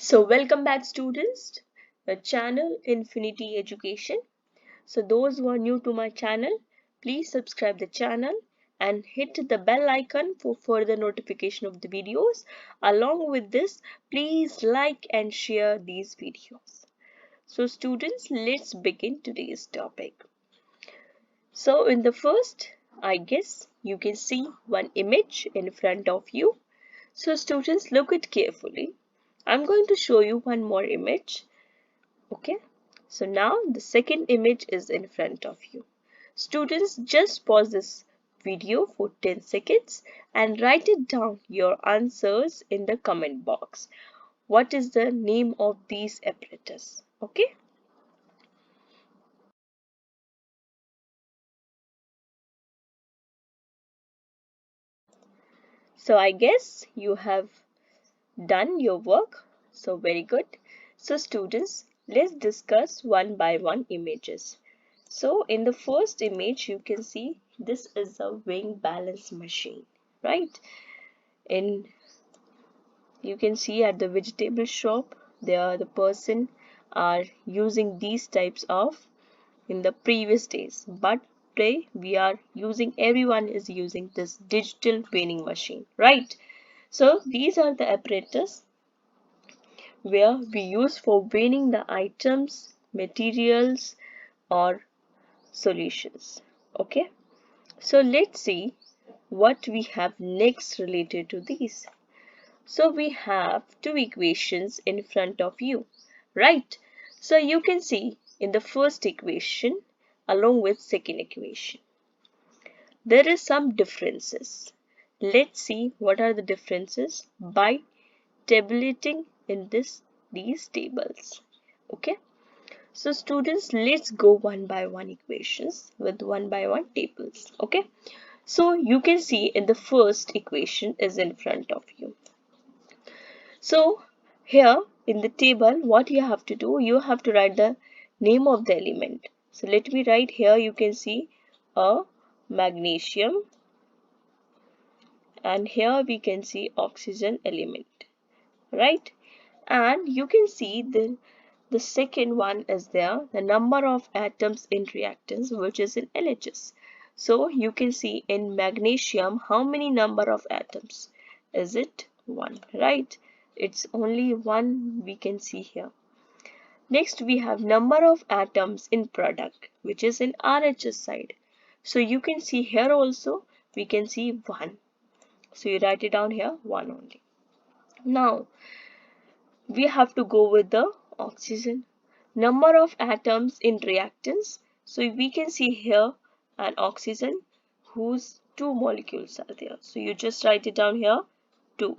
So welcome back students, the channel Infinity Education. So those who are new to my channel, please subscribe the channel and hit the bell icon for further notification of the videos. Along with this, please like and share these videos. So students, let's begin today's topic. So in the first, I guess you can see one image in front of you. So students, look it carefully. I'm going to show you one more image. Okay, so now the second image is in front of you. Students, just pause this video for 10 seconds and write it down your answers in the comment box. What is the name of these apparatus? Okay. So I guess you have done your work. So very good. So students, let's discuss one by one images. So in the first image, you can see this is a weighing balance machine, right? In you can see at the vegetable shop, there the person are using these types of in the previous days, but today we are using everyone is using this digital weighing machine, right? So these are the apparatus where we use for weighing the items, materials, or solutions. Okay, so let's see what we have next related to these. So we have two equations in front of you, right? So you can see in the first equation along with second equation, there is some differences. Let's see what are the differences by tabulating in these tables. Okay, so students, let's go one by one equations with one by one tables. Okay, so you can see in the first equation is in front of you. So here in the table, what you have to do, you have to write the name of the element. So let me write here, you can see a magnesium, and here we can see oxygen element, right? And you can see the second one is there, the number of atoms in reactants, which is in LHS. So you can see in magnesium, how many number of atoms? Is it one, right? It's only one we can see here. Next, we have number of atoms in product, which is in RHS side. So you can see here also, we can see one. So you write it down here, one only. Now, we have to go with the oxygen. Number of atoms in reactants. So we can see here an oxygen whose two molecules are there. So you just write it down here, 2.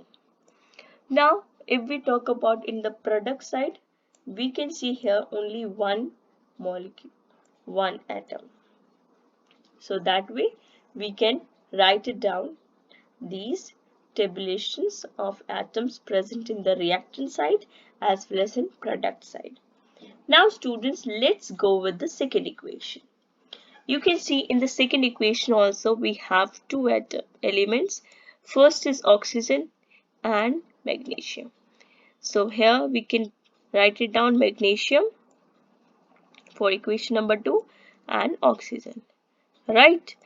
Now, if we talk about in the product side, we can see here only one molecule, one atom. So that way we can write it down these tabulations of atoms present in the reactant side as well as in product side. Now students, let's go with the second equation. You can see in the second equation also we have two elements. First is oxygen and magnesium. So here we can write it down, magnesium for equation number 2 and oxygen, right?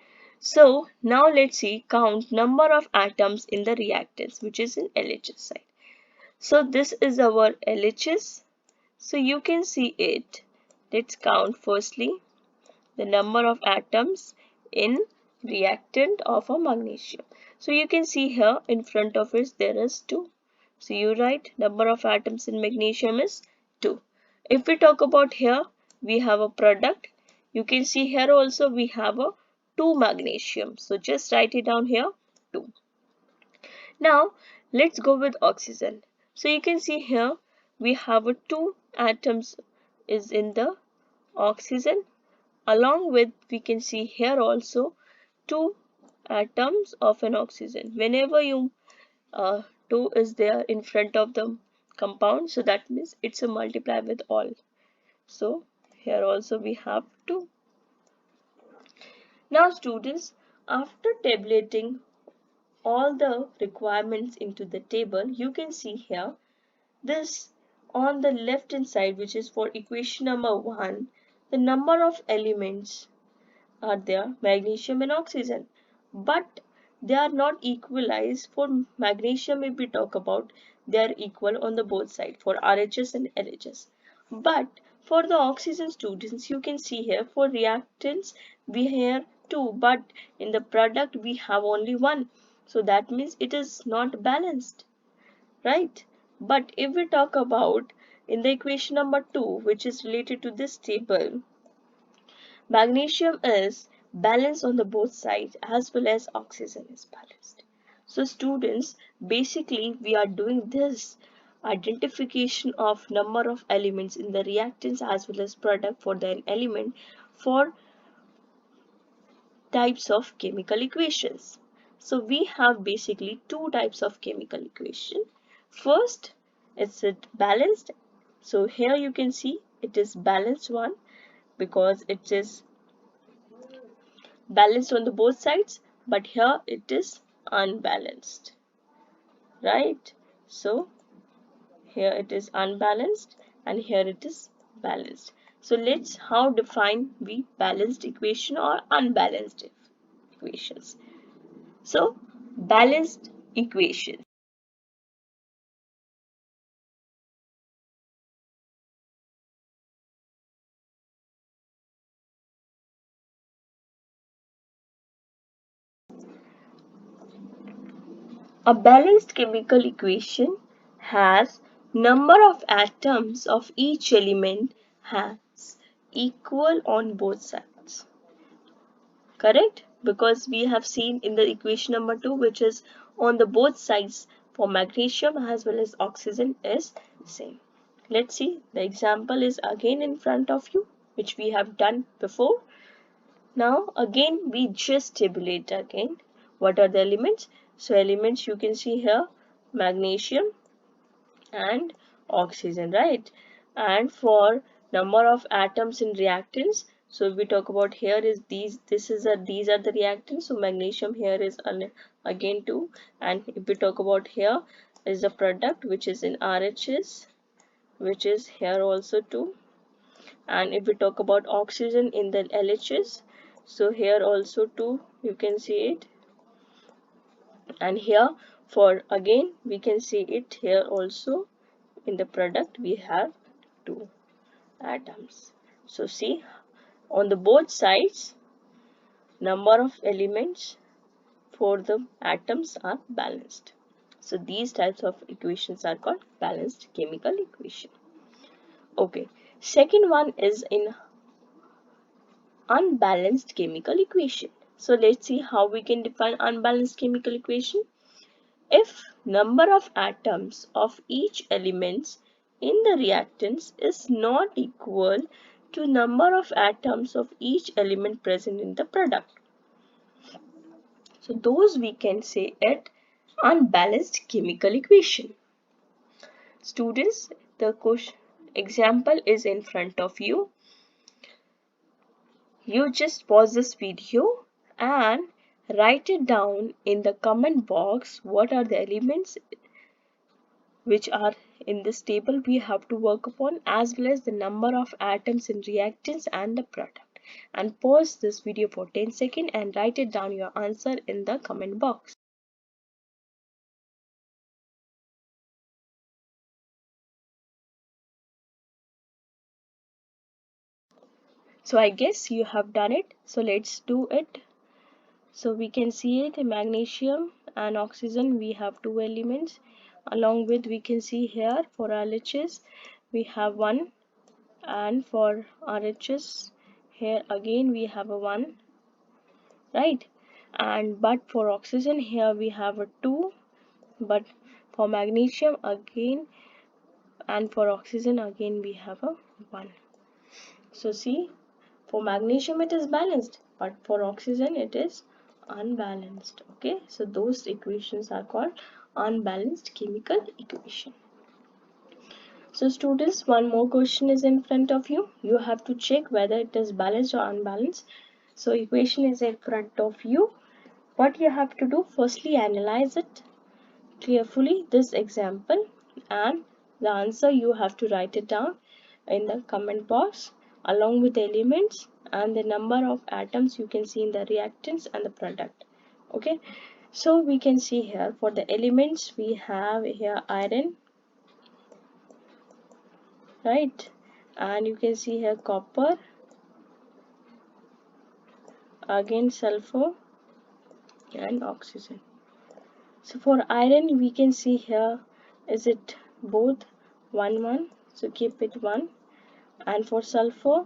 So now let's see count number of atoms in the reactants, which is in LHS side. So this is our LHS. So you can see it. Let's count firstly the number of atoms in reactant of a magnesium. So you can see here in front of it there is 2. So you write number of atoms in magnesium is 2. If we talk about here, we have a product. You can see here also we have a 2 magnesium. So just write it down here, 2. Now let's go with oxygen. So you can see here we have a 2 atoms is in the oxygen. Along with we can see here also 2 atoms of an oxygen. Whenever you 2 is there in front of the compound, so that means it's a multiply with all. So here also we have 2. Now students, after tabulating all the requirements into the table, you can see here this on the left hand side, which is for equation number 1, the number of elements are there, magnesium and oxygen, but they are not equalized. For magnesium, if we talk about, they are equal on the both sides for RHS and LHS. But for the oxygen, students, you can see here for reactants we have two, but in the product we have only one, so that means it is not balanced, right? But if we talk about in the equation number 2, which is related to this table, magnesium is balanced on the both sides as well as oxygen is balanced. So students, basically we are doing this identification of number of elements in the reactants as well as product for the element for types of chemical equations. So we have basically two types of chemical equation. First, is it balanced? So here you can see it is balanced one because it is balanced on the both sides, but here it is unbalanced, right? So here it is unbalanced and here it is balanced. So let's how define we balanced equation or unbalanced equations. So balanced equation. A balanced chemical equation has number of atoms of each element has equal on both sides. Correct? Because we have seen in the equation number 2, which is on the both sides for magnesium as well as oxygen is same. Let's see, the example is again in front of you, which we have done before. Now again we just tabulate again. What are the elements? So elements you can see here, magnesium and oxygen, right? And for number of atoms in reactants, so if we talk about here is these, these are the reactants, so magnesium here is again 2, and if we talk about here is the product which is in RHS, which is here also 2, and if we talk about oxygen in the LHS, so here also 2, you can see it, and here for again we can see it here also in the product we have 2 atoms. So see, on the both sides number of elements for the atoms are balanced. So these types of equations are called balanced chemical equation. Okay, second one is in unbalanced chemical equation. So let's see how we can define unbalanced chemical equation. If number of atoms of each elements in the reactants is not equal to number of atoms of each element present in the product. So those we can say it unbalanced chemical equation. Students, the question example is in front of you. You just pause this video and write it down in the comment box what are the elements which are in this table we have to work upon, as well as the number of atoms in reactants and the product. And pause this video for 10 seconds and write it down your answer in the comment box. So I guess you have done it. So let's do it. So we can see it, magnesium and oxygen, we have two elements. Along with we can see here for LHS we have one, and for RHS here again we have a one, right? And but for oxygen here we have a 2, but for magnesium again and for oxygen again we have a 1. So see, for magnesium it is balanced, but for oxygen it is unbalanced. Okay, so those equations are called unbalanced chemical equation. So students, one more question is in front of you. You have to check whether it is balanced or unbalanced. So equation is in front of you. What you have to do, firstly analyze it carefully, this example, and the answer you have to write it down in the comment box along with the elements and the number of atoms you can see in the reactants and the product. Okay, so we can see here for the elements we have here iron, right, and you can see here copper, again sulfur and oxygen. So for iron we can see here is it both 1 1, so keep it 1, and for sulfur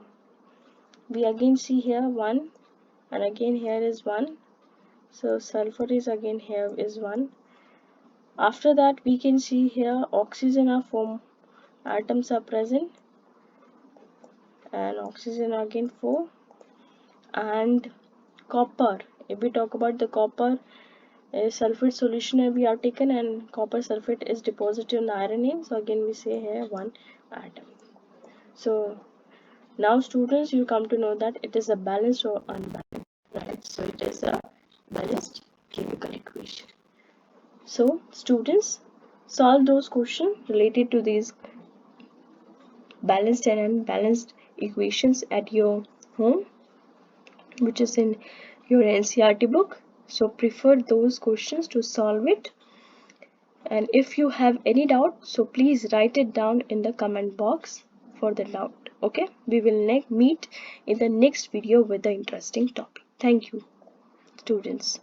we again see here 1 and again here is 1, so sulfur is again here is 1. After that we can see here oxygen are 4 atoms are present and oxygen again 4, and copper, if we talk about the copper, sulfate solution we are taken and copper sulfate is deposited on the iron in, so again we say here 1 atom. So now students, you come to know that it is a balanced or unbalanced, right? So it is a balanced chemical equation. So students, solve those questions related to these balanced and unbalanced equations at your home, which is in your NCERT book. So prefer those questions to solve it. And if you have any doubt, so please write it down in the comment box for the doubt. Okay, we will meet in the next video with the interesting topic. Thank you, students.